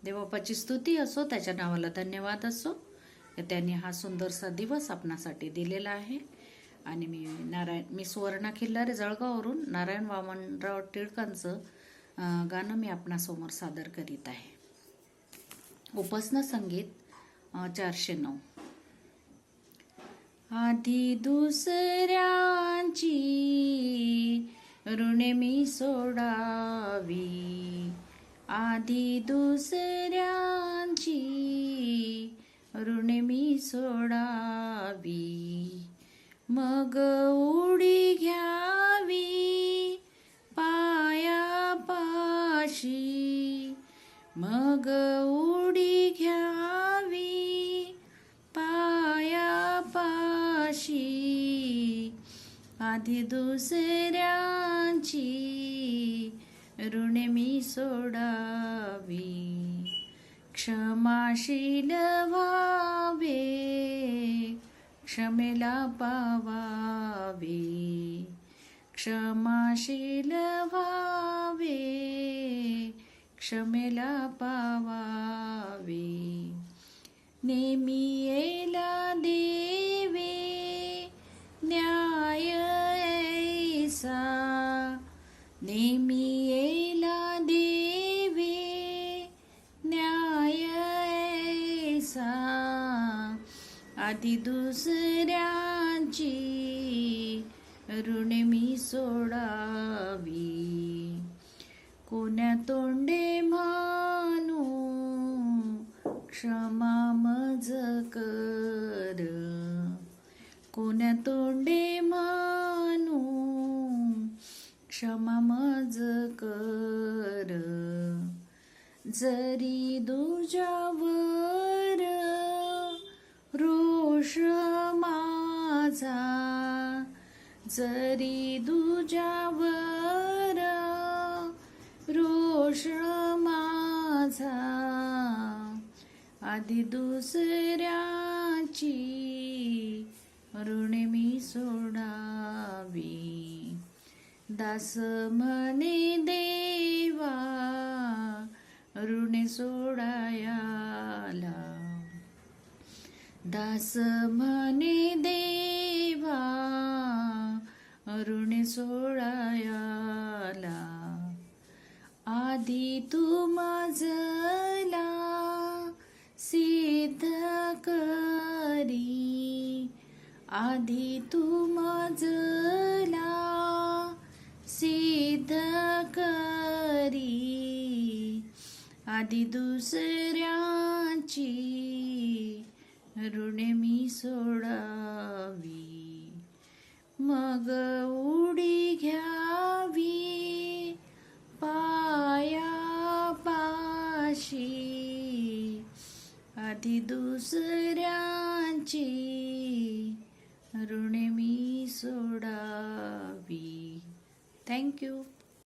देवबापाची स्तुती असो, त्याच्या नावाला धन्यवाद असो, त्यांनी हा सुंदरसा दिवस आपणासाठी दिलेला आहे. आणि मी सुवर्णा खिल्लारे जळगाववरून नारायण वामनराव टिळकांचं गाणं मी आपणासमोर सादर करीत आहे. उपासना संगीत 409. आधी दुसऱ्यांची ऋणे मी सोडावी, आधी दुसऱ्यांची ऋणे मी सोडावी, मग उडी घ्यावी पायापाशी, मग उडी घ्यावी पायापाशी, आधी दुसऱ्यांची ऋणे मी सोडावी, क्षमाशील व्हावे क्षमेला पावावे, क्षमाशील व्हावे क्षमेला पावावे, नेमी येला देवे न्याय ऐसा, नेमी येला देवे न्याय ऐसा, आधी दुसऱ्यांची ऋणे मी सोडावी, कोण्या तोंडे म्हणू क्षमा मज कर, कोण्या तोंडे म्हणू क्षमा मज कर, जरी दुजावर रोष माझा, जरी दुजावर रोष माझा, आधी दुसऱ्याची ऋणे मी सोडावी, दास म्हणे देवा ऋणे सोडायाला, दास म्हणे देवा ऋणे सोडायाला, आधी तू माझला सिद्ध करी, आधी तू माझला सिद्ध करी, आधी दुसऱ्याची ऋणे मी सोडावी, मग उडी घ्यावी पायापाशी, आधी दुसऱ्यांची ऋणे मी सोडावी. थँक्यू.